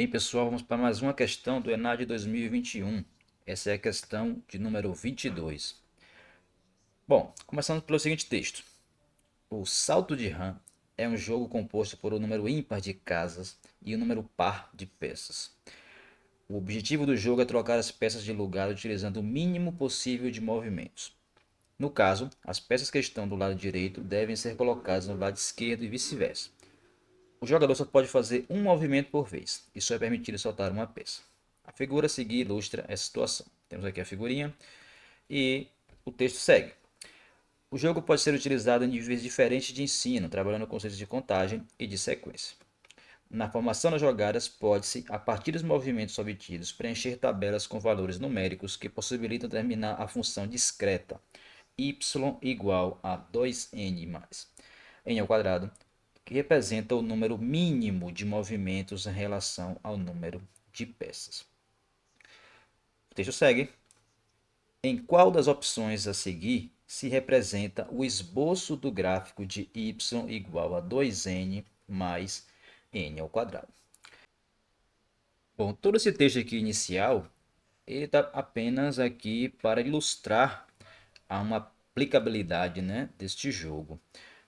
Bem, pessoal, vamos para mais uma questão do ENAD 2021. Essa é a questão de número 22. Bom, começando pelo seguinte texto. O Salto de Rã é um jogo composto por um número ímpar de casas e um número par de peças. O objetivo do jogo é trocar as peças de lugar utilizando o mínimo possível de movimentos. No caso, as peças que estão do lado direito devem ser colocadas no lado esquerdo e vice-versa. O jogador só pode fazer um movimento por vez, e só é permitido soltar uma peça. A figura a seguir ilustra essa situação. Temos aqui a figurinha e o texto segue. O jogo pode ser utilizado em níveis diferentes de ensino, trabalhando conceitos de contagem e de sequência. Na formação das jogadas, pode-se, a partir dos movimentos obtidos, preencher tabelas com valores numéricos que possibilitam determinar a função discreta y igual a 2n mais n ao quadrado, que representa o número mínimo de movimentos em relação ao número de peças. O texto segue. Em qual das opções a seguir se representa o esboço do gráfico de y igual a 2n mais n ao quadrado? Bom, todo esse texto aqui inicial, ele está apenas aqui para ilustrar a uma aplicabilidade, né, deste jogo.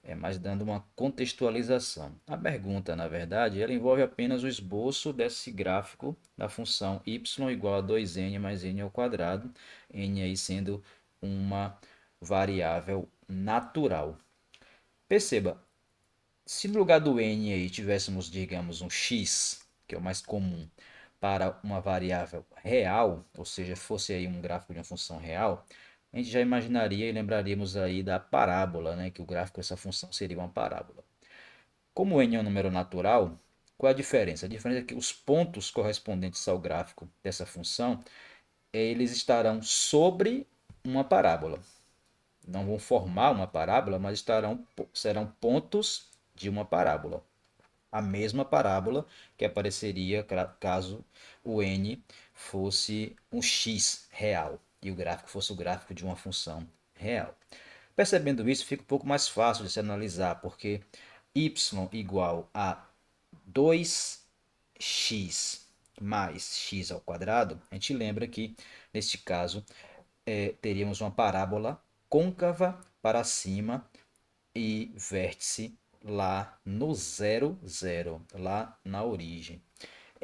É mais dando uma contextualização. A pergunta, na verdade, ela envolve apenas o esboço desse gráfico da função y igual a 2n mais n ao quadrado, n aí sendo uma variável natural. Perceba, se no lugar do n aí tivéssemos, digamos, um x, que é o mais comum, para uma variável real, ou seja, fosse aí um gráfico de uma função real, a gente já imaginaria e lembraríamos aí da parábola, né? Que o gráfico dessa função seria uma parábola. Como n é um número natural, qual é a diferença? A diferença é que os pontos correspondentes ao gráfico dessa função, eles estarão sobre uma parábola. Não vão formar uma parábola, mas serão pontos de uma parábola. A mesma parábola que apareceria caso o n fosse um x real e o gráfico fosse o gráfico de uma função real. Percebendo isso, fica um pouco mais fácil de se analisar, porque y igual a 2x mais x ao quadrado, a gente lembra que, neste caso, teríamos uma parábola côncava para cima e vértice lá no 0, 0, lá na origem.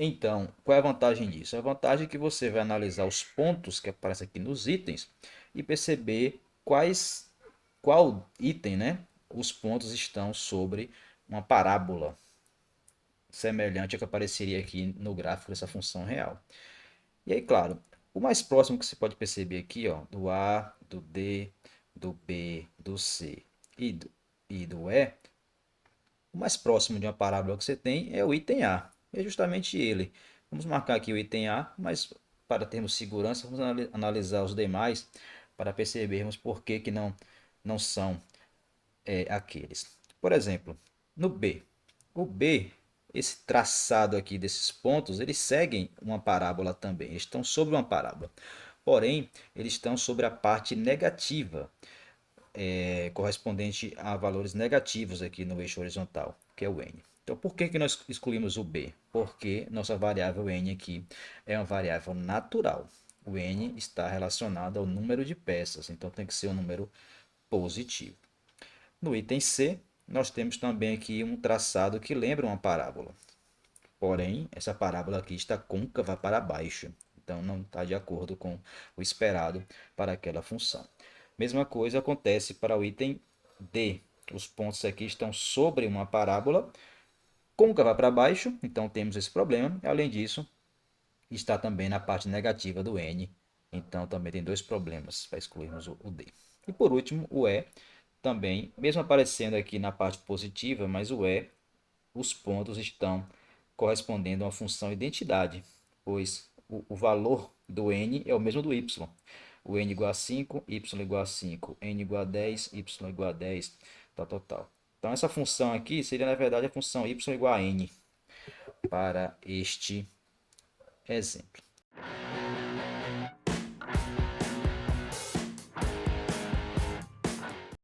Então, qual é a vantagem disso? A vantagem é que você vai analisar os pontos que aparecem aqui nos itens e perceber qual item, né, os pontos estão sobre uma parábola semelhante ao que apareceria aqui no gráfico dessa função real. E aí, claro, o mais próximo que você pode perceber aqui, ó, do A, do D, do B, do C e do E, o mais próximo de uma parábola que você tem é o item A. É justamente ele. Vamos marcar aqui o item A, mas para termos segurança, vamos analisar os demais para percebermos por que não são aqueles. Por exemplo, no B. O B, esse traçado aqui desses pontos, eles seguem uma parábola também. Eles estão sobre uma parábola. Porém, eles estão sobre a parte negativa, correspondente a valores negativos aqui no eixo horizontal, que é o n. Então, por que nós excluímos o b? Porque nossa variável n aqui é uma variável natural. O n está relacionado ao número de peças, então tem que ser um número positivo. No item C, nós temos também aqui um traçado que lembra uma parábola. Porém, essa parábola aqui está côncava para baixo. Então, não está de acordo com o esperado para aquela função. Mesma coisa acontece para o item D. Os pontos aqui estão sobre uma parábola côncava para baixo, então temos esse problema. Além disso, está também na parte negativa do N, então também tem dois problemas para excluirmos o D. E por último, o E também, mesmo aparecendo aqui na parte positiva, mas o E, os pontos estão correspondendo a uma função identidade, pois o valor do N é o mesmo do Y. O N igual a 5, Y igual a 5, N igual a 10, Y igual a 10, tal, tal, tal. Então essa função aqui seria na verdade a função Y igual a N para este exemplo.